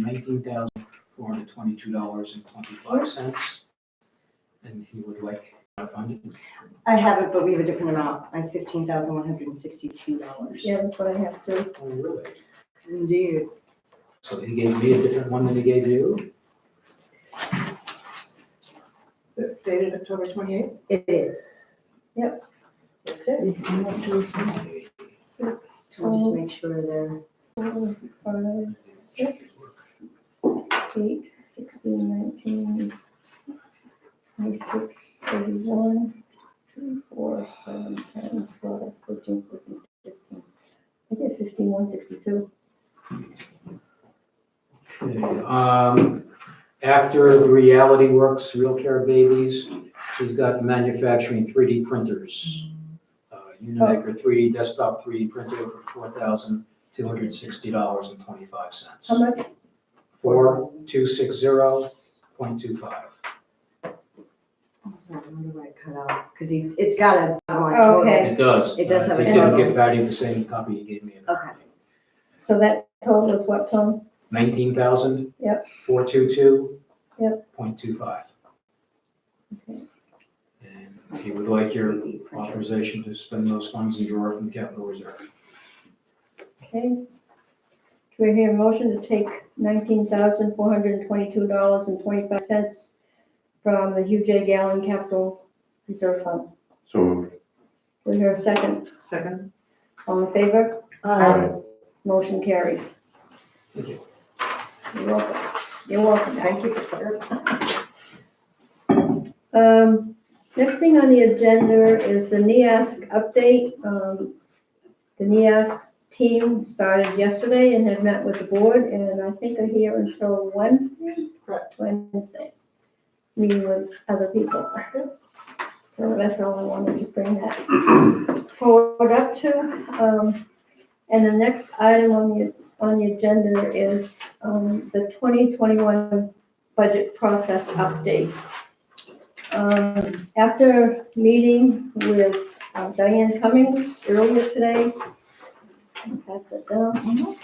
$19,422.25. And he would like funded. I have it, but we have a different amount. I have $15,162. Yeah, that's what I have to. Oh, really? Indeed. So he gave me a different one than he gave you? Is it dated October 28th? It is. Okay. Six, We'll just 12, make sure they're, 4, 5, 6, 8, 16, 19, 26, 31, 2, 4, 7, 10, 12, 13, 14, 15. I did 15,162. Okay, after the Reality Works Real Care Babies, he's got manufacturing 3D printers. Unimaker 3D desktop 3D printer for $4,260.25. How much? 4260.25. sorry, I wonder why it cut out. Because it's got a line. Oh, okay. It does. It does have a He didn't total. give Patty the same copy he gave me. Okay. So that total is what, Tom? 19,000. Yep. 422. Yep. .25. Okay. And he would like your authorization to spend those funds and draw from the capital reserve. Okay. Do we hear a motion to take $19,422.25 from the Hugh J. Gallen Capital Reserve Fund? So moved. Do we hear a second? Second. All in favor? Aye. Motion carries. Thank you. You're welcome. You're welcome. Thank you for clarifying. Next thing on the agenda is the NEASC update. The NEASC team started yesterday and had met with the board, and I think are here until Wednesday? Correct. Wednesday, meeting with other people. So that's all I wanted to bring that forward up to. And the next item on the agenda is the 2021 budget process update. After meeting with Diane Cummings earlier today, I'll pass it down.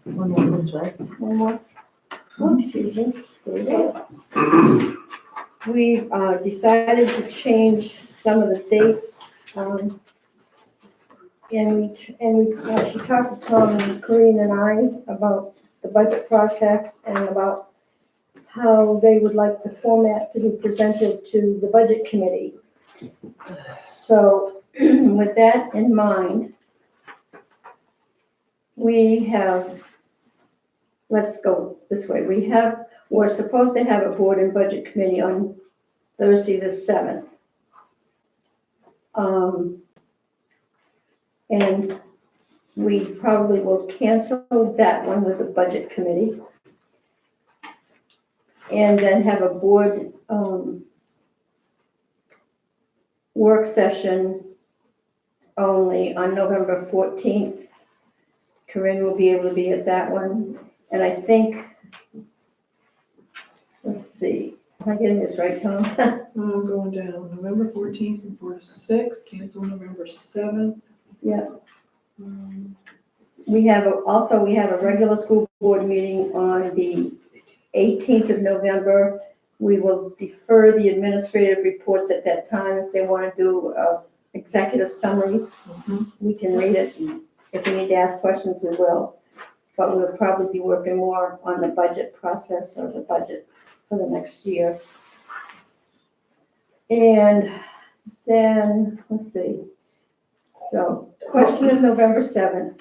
One more this way. One more. Oh, excuse me. There we go. We decided to change some of the dates. And she talked to Tom and Corinne and I about the budget process and about how they would like the format to be presented to the budget committee. So with that in mind, let's go this way. We're supposed to have a board and budget committee on Thursday the 7th. And we probably will cancel that one with the budget committee. And then have a board work session only on November 14th. Corinne will be able to be at that one. And I think, let's see, am I getting this right, Tom? I'm going down November 14th from 4 to 6, cancel November 7th. Yeah. Um, We have a regular school board meeting on the 18th of November. We will defer the administrative reports at that time. If they want to do an executive summary, we can read it. If we need to ask questions, we will. But we'll probably be working more on the budget process or the budget for the next year. And then, let's see. So, question of November 7th.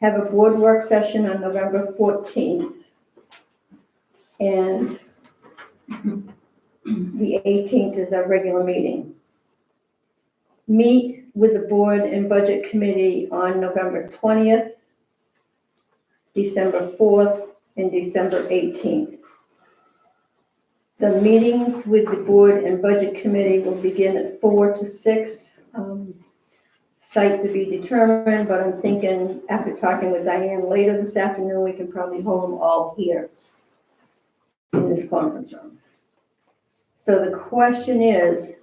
Have a board work session on November 14th. And the 18th is our regular meeting. Meet with the board and budget committee on November 20th, December 4th, and December 18th. The meetings with the board and budget committee will begin at 4 to 6. Site to be determined, but I'm thinking after talking with Diane later this afternoon, we can probably hold them all here in this conference room. So the question is,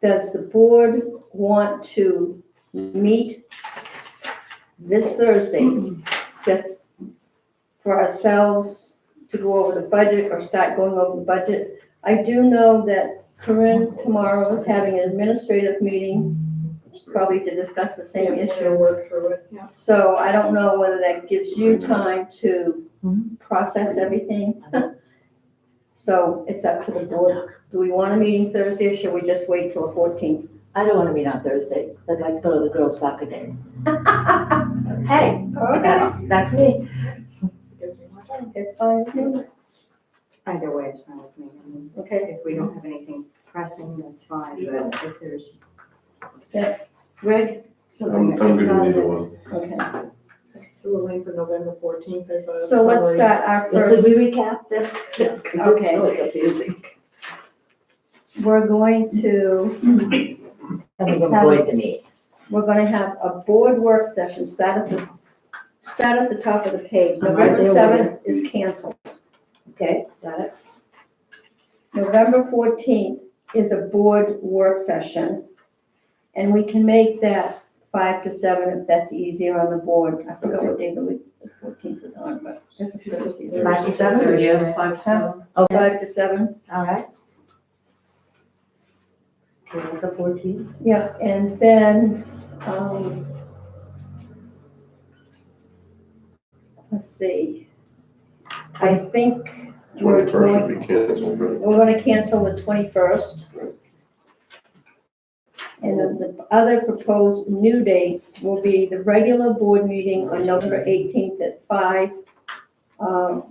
does the board want to meet this Thursday, just for ourselves to go over the budget or start going over the budget. I do know that Corinne tomorrow is having an administrative meeting, probably to discuss the same Yeah, we're gonna issues. work through it, yeah. So I don't know whether that gives you time to process everything. So it's up to the board. Do we want a meeting Thursday or should we just wait till the 14th? I don't want to meet on Thursday, 'cause I'd like to go to the girls' soccer game. Hey, that's me. It's fine with you? Either way, it's fine with me. I mean, Okay, if we don't have anything pressing, that's fine, but if there's. Yeah. Greg, something that I'm comes good out with of either it. one. okay. So we'll aim for November 14th as a So let's summary. start our Could first, we recap this? 'Cause it's Okay. really confusing. we're going to, And we're gonna avoid the meet. we're gonna have a board work session, start at the top of the page. I'm right November there with 7th is canceled. Okay, got it? November 14th is a board work session. And we can make that 5 to 7 if that's easier on the board. I forgot what day of the week the 14th is on, but that's a Thursday. 5 to 7? Yes, 5 to 7. Okay, 5 to 7, all right. Okay, with the 14th. yeah, and then, let's see. I think we're 21st would going, be canceled, right? we're gonna cancel the 21st. And then the other proposed new dates will be the regular board meeting on November 18th at 5,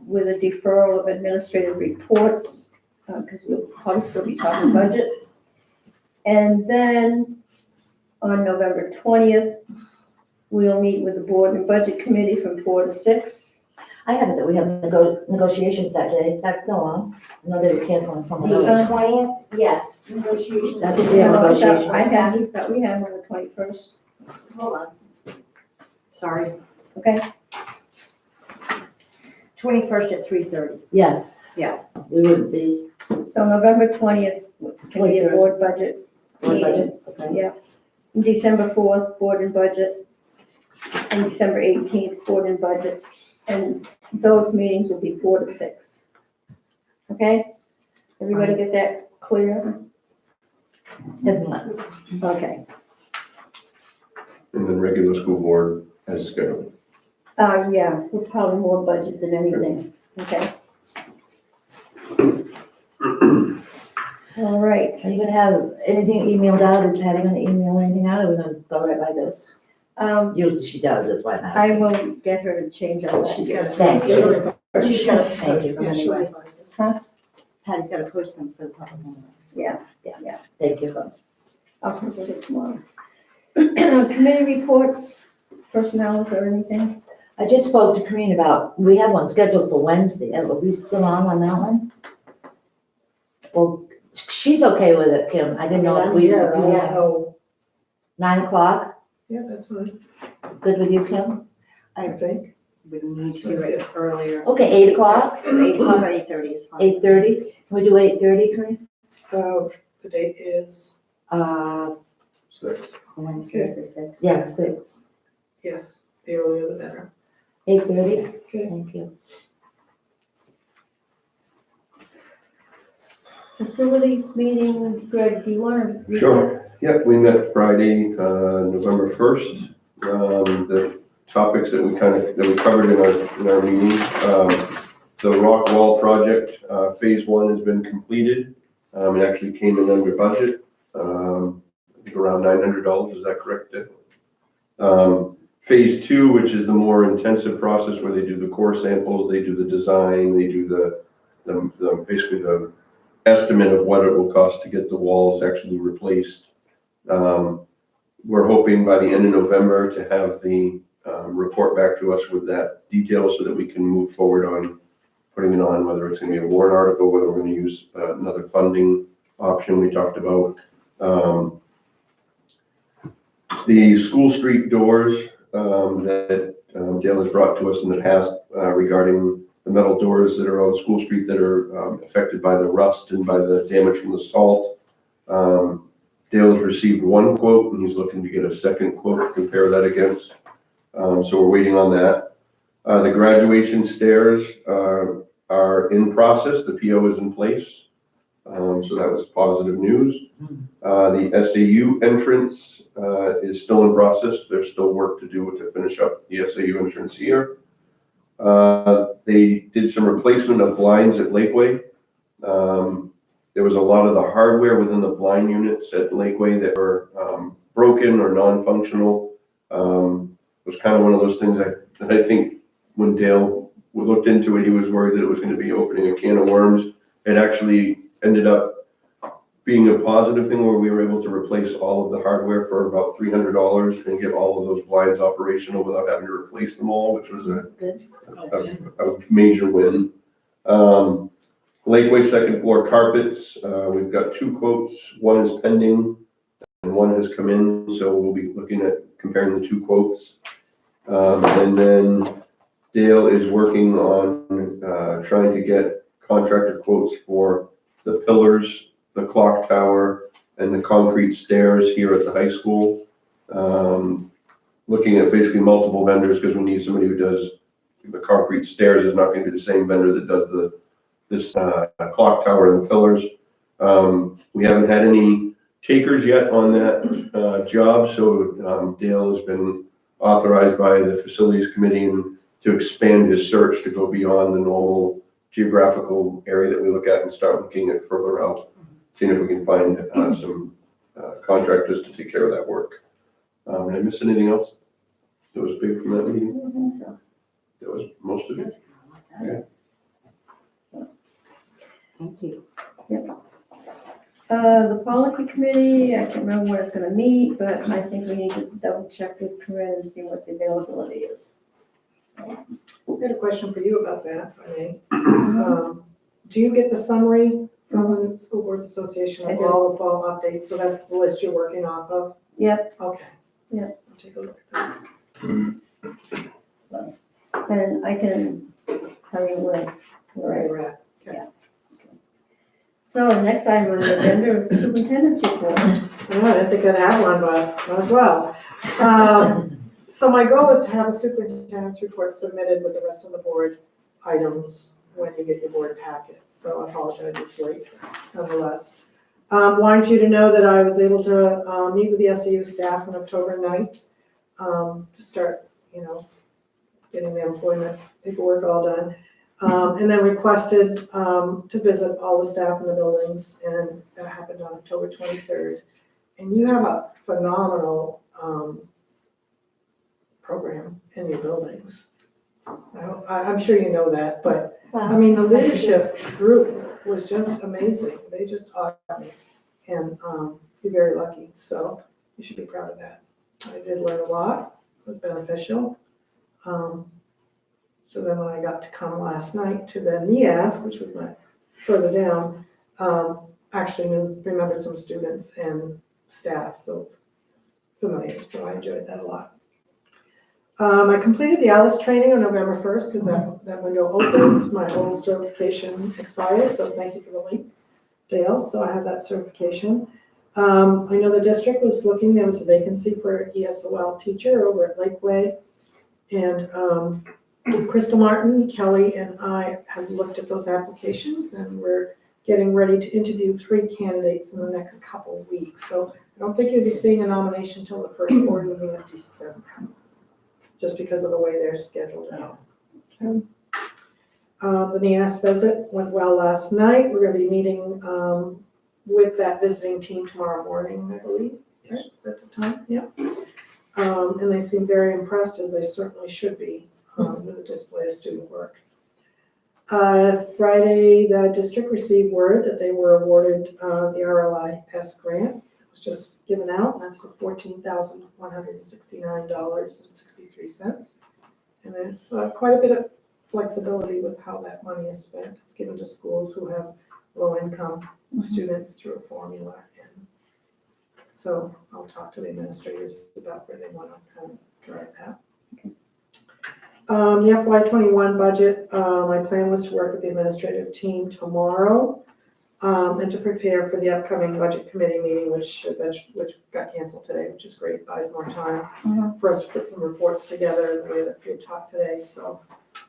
with a deferral of administrative reports, because we'll probably still be talking budget. And then on November 20th, we'll meet with the board and budget committee from 4 to 6. I have it that we have negotiations that day. That's still on. I know they were canceling some of The those. 20th, yes, negotiations. That should be a negotiation. I thought we had one on the 21st, Hold on. Sorry, okay? 21st at 3:30. Yeah. Yeah. We wouldn't be. So November 20th can be a 21st. board budget Board meeting. budget, okay. Yeah. December 4th, board and budget, and December 18th, board and budget. And those meetings will be 4 to 6. Okay? Everybody get that clear? Doesn't matter. Okay. And then regular school board as scheduled. Yeah, we're probably more budget than anything, okay? All right. Are you gonna have anything emailed out? Is Patty gonna email anything out, or we're gonna go right by this? Usually she does, that's why I'm I asking. will get her to change all that. She's got to. Thank you. She's got to Thank post you. them Yeah, she'll anyway. advise us. Patty's got to post them for the public. Thank you. I'll come with it tomorrow. Committee reports, personnel or anything? I just spoke to Corinne about, we have one scheduled for Wednesday. Are we still on that one? Well, she's okay with it, Kim. I didn't know if we, Yeah, if you yeah. want 9 o'clock. Yeah, that's fine, Good with you, Kim? I think. We need to do it earlier. Okay, 8 o'clock, 8 o'clock or 8:30 is fine. 8:30. Can we do 8:30, Corinne? The date is, Six. Wednesday's the 6th. Yeah, 6. yes, the earlier the better. 8:30? Okay. Thank you. Facilities meeting, Greg, do you want to? Sure. Yep, we met Friday, November 1st. The topics that we covered in our meeting. The rock wall project, phase 1 has been completed. It actually came in under budget. I think around $900, is that correct, Dick? Phase 2, which is the more intensive process where they do the core samples, they do the design, they do the basically the estimate of what it will cost to get the walls actually replaced. We're hoping by the end of November to have the report back to us with that detail so that we can move forward on putting it on, whether it's going to be a warrant article, whether we're going to use another funding option we talked about. The School Street doors that Dale has brought to us in the past regarding the metal doors that are on School Street that are affected by the rust and by the damage from the salt. Dale's received one quote and he's looking to get a second quote to compare that against. So we're waiting on that. The graduation stairs are in process. The PO is in place. So that was positive news. The SAU entrance is still in process. There's still work to do to finish up the SAU entrance here. They did some replacement of blinds at Lakeway. There was a lot of the hardware within the blind units at Lakeway that were broken or non-functional. It was kind of one of those things that I think when Dale looked into it, he was worried that it was going to be opening a can of worms. It actually ended up being a positive thing where we were able to replace all of the hardware for about $300 and get all of those blinds operational without having to replace them all, which was Good. a major win. Lakeway second floor carpets, we've got 2 quotes. One is pending and one has come in, so we'll be looking at comparing the 2 quotes. And then Dale is working on trying to get contractor quotes for the pillars, the clock tower, and the concrete stairs here at the high school. Looking at basically multiple vendors because we need somebody who does the concrete stairs is not going to be the same vendor that does this clock tower and the pillars. We haven't had any takers yet on that job, so Dale has been authorized by the facilities committee to expand his search to go beyond the normal geographical area that we look at and start looking at further out, seeing if we can find some contractors to take care of that work. Did I miss anything else that was big from that I meeting? don't think so. That was most of it. Thank you. The policy committee, I can't remember when it's gonna meet, but I think we need to double check with Corinne and see what the availability is. I had a question for you about that, if I may. Do you get the summary from the School Boards Association I of do. all the fall updates? So that's the list you're working off of? Yep, Okay. Yeah. I'll take a look at that. and I can tell you where Where we're at. you're at. So next item on the agenda is superintendent's report. Yeah, I didn't think I'd have one, but might as well. So my goal is to have a superintendent's report submitted with the rest of the board items when you get your board packet. So I apologize, it's late nonetheless. Wanted you to know that I was able to meet with the SAU staff on October 9th to start, getting the employment paperwork all done. And then requested to visit all the staff in the buildings, and that happened on October 23rd. And you have a phenomenal program in your buildings. I'm sure you know that, but I mean, the leadership group was just amazing. They just honored me, and you're very lucky, so you should be proud of that. I did learn a lot, it was beneficial. So then when I got to come last night to the NEASC, which was my further down, actually remembered some students and staff, so it's familiar, so I enjoyed that a lot. I completed the ALICE training on November 1st because that window opened. My old certification expired, so thank you for the link, Dale. So I have that certification. I know the district was looking, there was a vacancy for ESOL teacher over at Lakeway. And Crystal Martin, Kelly, and I have looked at those applications, and we're getting ready to interview 3 candidates in the next couple of weeks. So I don't think you'll be seeing a nomination until the first board meeting of December, just because of the way they're scheduled out. The NEASC visit went well last night. We're going to be meeting with that visiting team tomorrow morning, I believe. Right? Is that the time? Yeah. And they seem very impressed, as they certainly should be, with the display of student work. Friday, the district received word that they were awarded the RLIS grant. It was just given out, and that's for $14,169.63. And there's quite a bit of flexibility with how that money is spent. It's given to schools who have low-income students through a formula. And so I'll talk to the administrators about where they want to kind of drive that. The FY21 budget, my plan was to work with the administrative team tomorrow and to prepare for the upcoming budget committee meeting, which got canceled today, which is great, buys more time Mhm. for us to put some reports together in the way that we talked today, so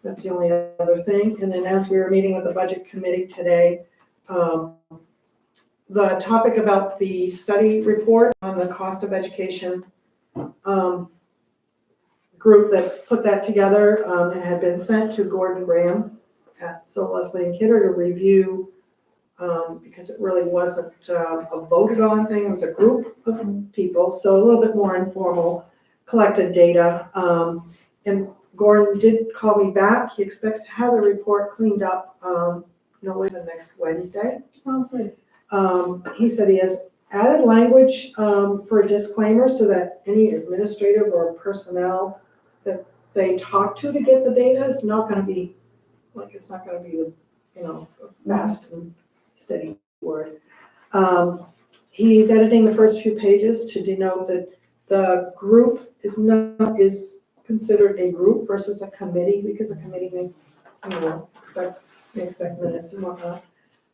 that's the only other thing. And then as we were meeting with the budget committee today, the topic about the study report on the cost of education, group that put that together, it had been sent to Gordon Graham at So Leslie and Kidder to review, because it really wasn't a voted on thing, it was a group of people, so a little bit more informal, collected data. And Gordon did call me back, he expects to have the report cleaned up, no later than next Wednesday. Oh, good. He said he has added language for a disclaimer so that any administrative or personnel that they talk to get the data is not gonna be, like, it's not gonna be, a fast and steady word. He's editing the first few pages to denote that the group is considered a group versus a committee, because a committee may expect minutes and whatnot.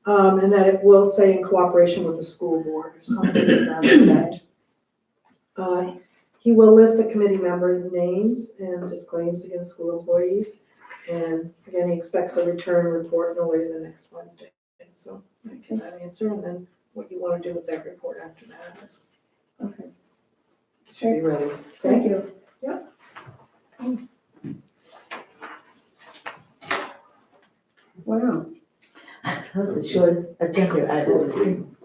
And that it will say in cooperation with the school board or something to that effect. He will list the committee member names and disclaims against school employees. And again, he expects a return report no later than next Wednesday. So I get that answer, and then what you want to do with that report after that is, Okay, should be ready. thank you. Yep. Wow, That was the shortest agenda I've ever seen.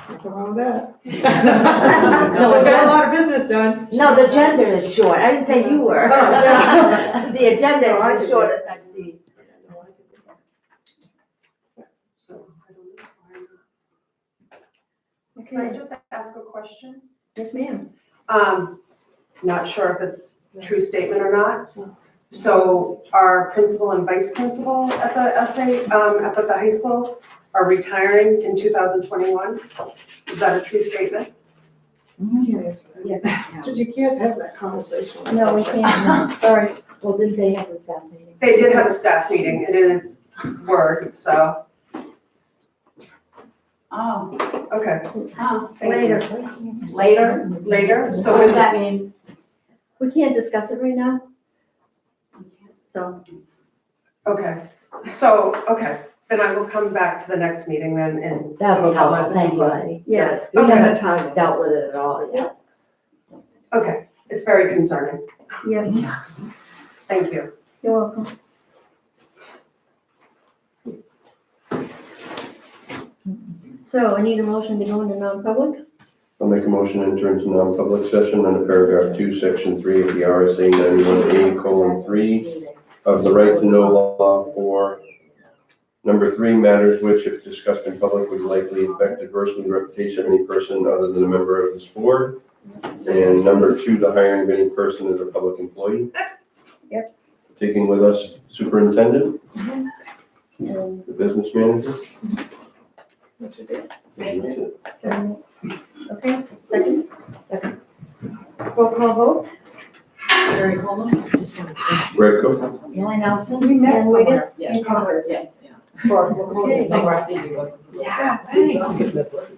Nothing wrong with that. No, Still got a lot of business done. No, the agenda is short, I didn't say you were. Oh, yeah. The agenda No, I is the did. shortest I've seen. Can I okay, just ask a question? yes, ma'am. Not sure if it's a true statement or not. So our principal and vice principal at the up at the high school are retiring in 2021. Is that a true statement? Can't answer that. Because you can't have that conversation. No, we can't, sorry. Well, didn't they have a staff meeting? They did have a staff meeting. It is Word, so, Oh, okay. oh, Thank you. Later, Later, so what when does that mean? we can't discuss it right now, so, okay, so, okay, then I will come back to the next meeting then and. That would be helpful, thank you, Heidi. yeah. We Okay. haven't time. dealt with it at all yet. Okay, it's very concerning. Yeah, Thank you. you're welcome. So I need a motion to go into non-public? I'll make a motion to enter into non-public session under paragraph 2, section 3 of the RSA 91A:3 of the right to know law for number 3, matters which, if discussed in public, would likely affect adversely the reputation of any person other than a member of this board. And number 2, the hiring of any person as a public employee. Yep. Taking with us superintendent, And, the business manager. What's your date? And that's it. okay, second? Roll call vote? Jerry Coleman? Greg Cook. Eli Nelson? We met somewhere. Yes. Conference. Yeah. For- Somewhere I see you. Yeah, thanks.